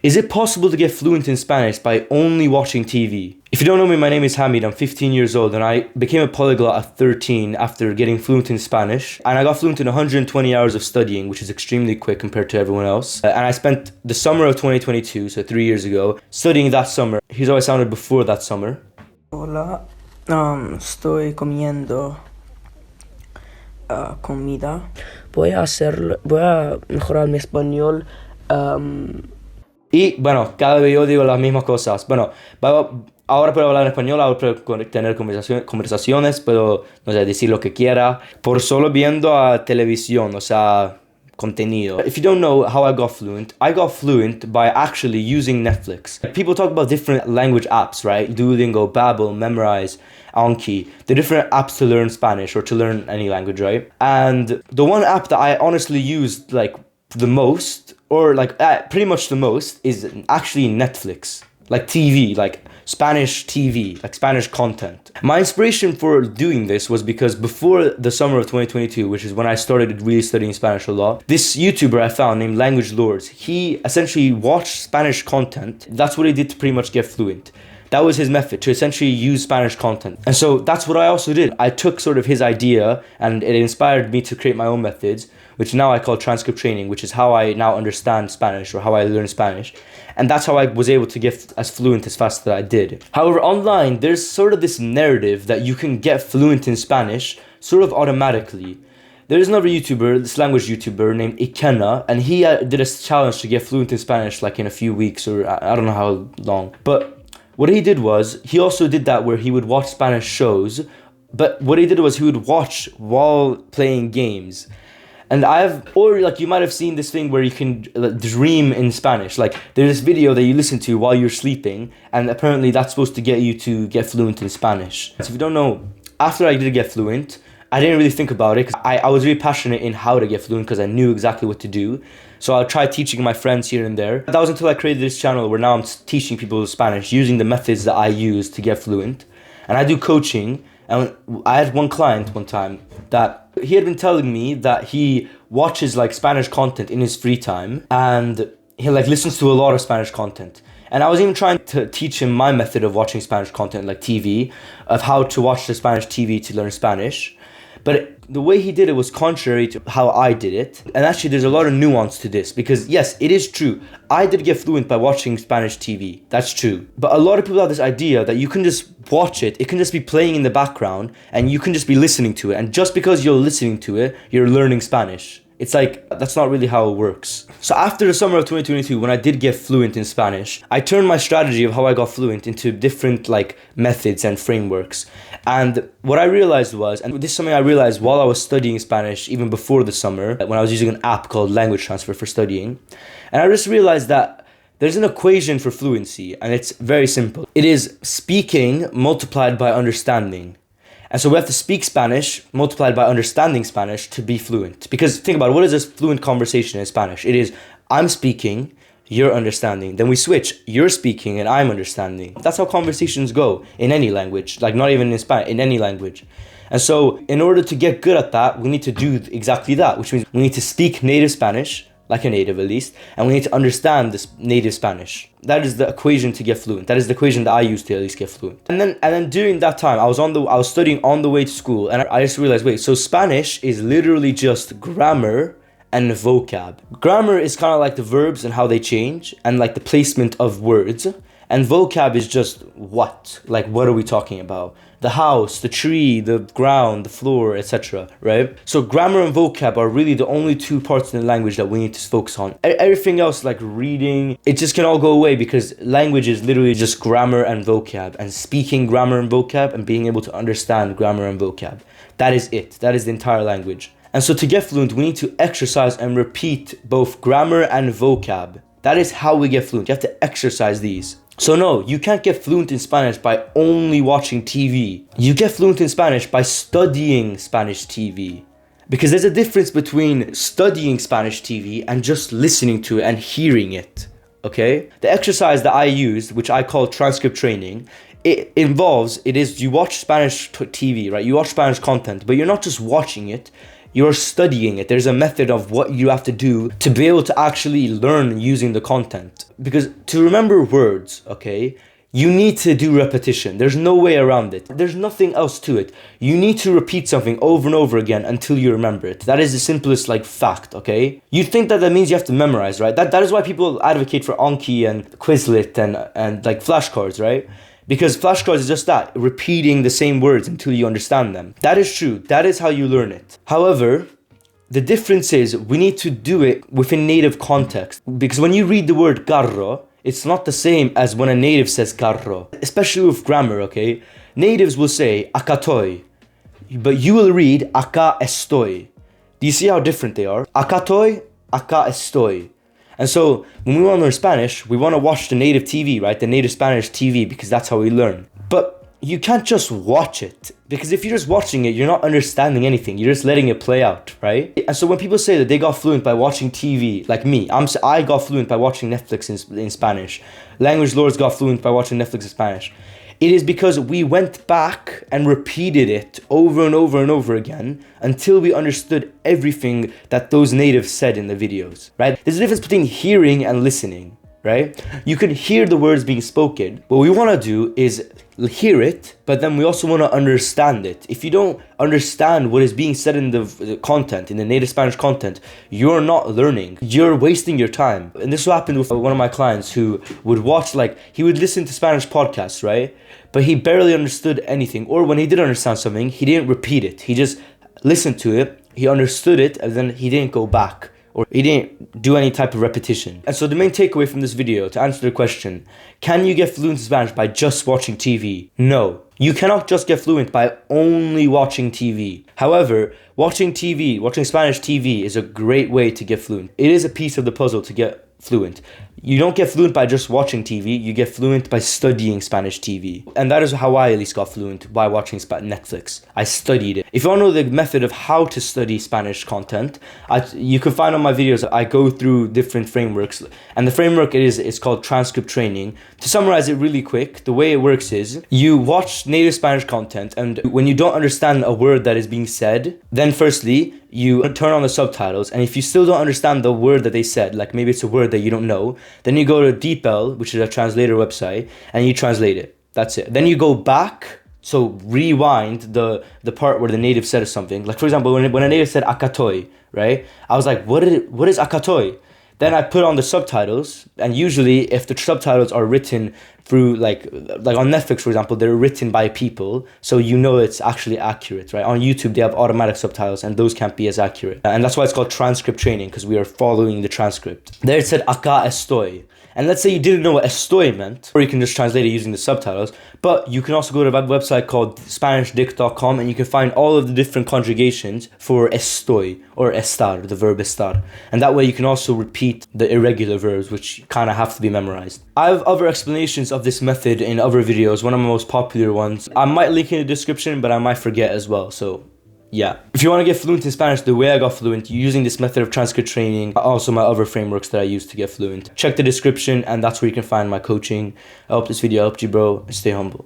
Is it possible to get fluent in Spanish by only watching TV? If you don't know me, my name is Hamid. I'm 15 years old and I became a polyglot at 13 after getting fluent in Spanish. And I got fluent in 120 hours of studying, which is extremely quick compared to everyone else. And I spent the summer of 2022, so 3 years ago, studying that summer. Here's how I sounded before that summer. Hola, estoy comiendo comida. Voy a mejorar mi español. Y bueno, cada vez yo digo las mismas cosas. Bueno, ahora puedo hablar en español, ahora puedo tener conversaciones, puedo, no sé, decir lo que quiera. Por solo viendo a televisión, o sea, contenido. If you don't know how I got fluent by actually using Netflix. People talk about different language apps, right? Duolingo, Babbel, Memrise, Anki. The different apps to learn Spanish or to learn any language, right? And the one app that I honestly used like the most, or like pretty much the most, is actually Netflix. Like TV, like Spanish TV, like Spanish content. My inspiration for doing this was because before the summer of 2022, which is when I started really studying Spanish a lot, this YouTuber I found named Language Lords, he essentially watched Spanish content. That's what he did to pretty much get fluent. That was his method, to essentially use Spanish content. And so that's what I also did. I took sort of his idea and it inspired me to create my own methods, which now I call transcript training, which is how I now understand Spanish or how I learn Spanish. And that's how I was able to get as fluent as fast as I did. However, online, there's sort of this narrative that you can get fluent in Spanish sort of automatically. There's another YouTuber, this language YouTuber named Ikenna, and he did a challenge to get fluent in Spanish like in a few weeks or I don't know how long. But what he did was, he also did that where he would watch Spanish shows, but what he did was he would watch while playing games. And you might have seen this thing where you can dream in Spanish. Like there's this video that you listen to while you're sleeping, and apparently that's supposed to get you to get fluent in Spanish. So if you don't know, after I did get fluent, I didn't really think about it because I was really passionate in how to get fluent because I knew exactly what to do. So I tried teaching my friends here and there. That was until I created this channel where now I'm teaching people Spanish using the methods that I use to get fluent. And I do coaching. And I had one client one time that he had been telling me that he watches like Spanish content in his free time and he like listens to a lot of Spanish content. And I was even trying to teach him my method of watching Spanish content, like TV, of how to watch the Spanish TV to learn Spanish. But the way he did it was contrary to how I did it. And actually there's a lot of nuance to this because yes, it is true. I did get fluent by watching Spanish TV. That's true. But a lot of people have this idea that you can just watch it. It can just be playing in the background and you can just be listening to it. And just because you're listening to it, you're learning Spanish. It's like, that's not really how it works. So after the summer of 2022, when I did get fluent in Spanish, I turned my strategy of how I got fluent into different like methods and frameworks. And what I realized was, and this is something I realized while I was studying Spanish, even before the summer, when I was using an app called Language Transfer for studying. And I just realized that there's an equation for fluency, and it's very simple. It is speaking multiplied by understanding. And so we have to speak Spanish multiplied by understanding Spanish to be fluent. Because think about it, what is a fluent conversation in Spanish? It is, I'm speaking, you're understanding. Then we switch, you're speaking and I'm understanding. That's how conversations go in any language, like not even in Spanish, in any language. And so in order to get good at that, we need to do exactly that, which means we need to speak native Spanish, like a native at least, and we need to understand this native Spanish. That is the equation to get fluent. That is the equation that I use to at least get fluent. And then during that time, I was studying on the way to school, and I just realized, wait, so Spanish is literally just grammar and vocab. Grammar is kind of like the verbs and how they change, and like the placement of words. And vocab is just what? Like, what are we talking about? The house, the tree, the ground, the floor, etc., right? So grammar and vocab are really the only two parts in the language that we need to focus on. Everything else, like reading, it just can all go away because language is literally just grammar and vocab, and speaking grammar and vocab and being able to understand grammar and vocab. That is it. That is the entire language. And so to get fluent, we need to exercise and repeat both grammar and vocab. That is how we get fluent. You have to exercise these. So no, you can't get fluent in Spanish by only watching TV. You get fluent in Spanish by studying Spanish TV. Because there's a difference between studying Spanish TV and just listening to it and hearing it. Okay? The exercise that I used, which I call transcript training, you watch Spanish TV, right? You watch Spanish content, but you're not just watching it. You're studying it. There's a method of what you have to do to be able to actually learn using the content. Because to remember words, okay, you need to do repetition. There's no way around it. There's nothing else to it. You need to repeat something over and over again until you remember it. That is the simplest fact, okay? You think that means you have to memorize, right? That is why people advocate for Anki and Quizlet and flashcards, right? Because flashcards is just that, repeating the same words until you understand them. That is true. That is how you learn it. However, the difference is we need to do it within native context. Because when you read the word carro, it's not the same as when a native says carro. Especially with grammar, okay? Natives will say acatoy, but you will read acá estoy. Do you see how different they are? Acatoy, acá estoy. And so, when we want to learn Spanish, we want to watch the native TV, right? The native Spanish TV, because that's how we learn. But you can't just watch it, because if you're just watching it, you're not understanding anything. You're just letting it play out, right? And so when people say that they got fluent by watching TV, like me, I got fluent by watching Netflix in Spanish. Language Lords got fluent by watching Netflix in Spanish. It is because we went back and repeated it over and over and over again until we understood everything that those natives said in the videos, right? There's a difference between hearing and listening, right? You can hear the words being spoken. What we want to do is hear it, but then we also want to understand it. If you don't understand what is being said in the content, in the native Spanish content, you're not learning. You're wasting your time. And this happened with one of my clients who would watch, he would listen to Spanish podcasts, right? But he barely understood anything. Or when he did understand something, he didn't repeat it. He just listened to it, he understood it, and then he didn't go back. Or he didn't do any type of repetition. And so the main takeaway from this video, to answer the question, can you get fluent in Spanish by just watching TV? No. You cannot just get fluent by only watching TV. However, watching Spanish TV is a great way to get fluent. It is a piece of the puzzle to get fluent. You don't get fluent by just watching TV, you get fluent by studying Spanish TV. And that is how I at least got fluent, by watching Netflix. I studied it. If you want to know the method of how to study Spanish content, you can find on my videos, I go through different frameworks. And the framework is called transcript training. To summarize it really quick, the way it works is, you watch native Spanish content, and when you don't understand a word that is being said, then firstly, you turn on the subtitles, and if you still don't understand the word that they said, like maybe it's a word that you don't know, then you go to DeepL, which is a translator website, and you translate it. That's it. Then you go back, so rewind the part where the native said something. Like for example, when a native said akatoy, right? I was like, what is akatoy? Then I put on the subtitles, and usually if the subtitles are written through like on Netflix, for example, they're written by people, so you know it's actually accurate, right? On YouTube, they have automatic subtitles, and those can't be as accurate. And that's why it's called transcript training, because we are following the transcript. There it said acá estoy. And let's say you didn't know what estoy meant, or you can just translate it using the subtitles, but you can also go to a website called SpanishDict.com, and you can find all of the different conjugations for estoy or estar, the verb estar. And that way you can also repeat the irregular verbs, which kind of have to be memorized. I have other explanations of this method in other videos, one of my most popular ones. I might link in the description, but I might forget as well, so yeah. If you want to get fluent in Spanish the way I got fluent, using this method of transcript training, also my other frameworks that I use to get fluent, check the description, and that's where you can find my coaching. I hope this video helped you, bro. Stay humble.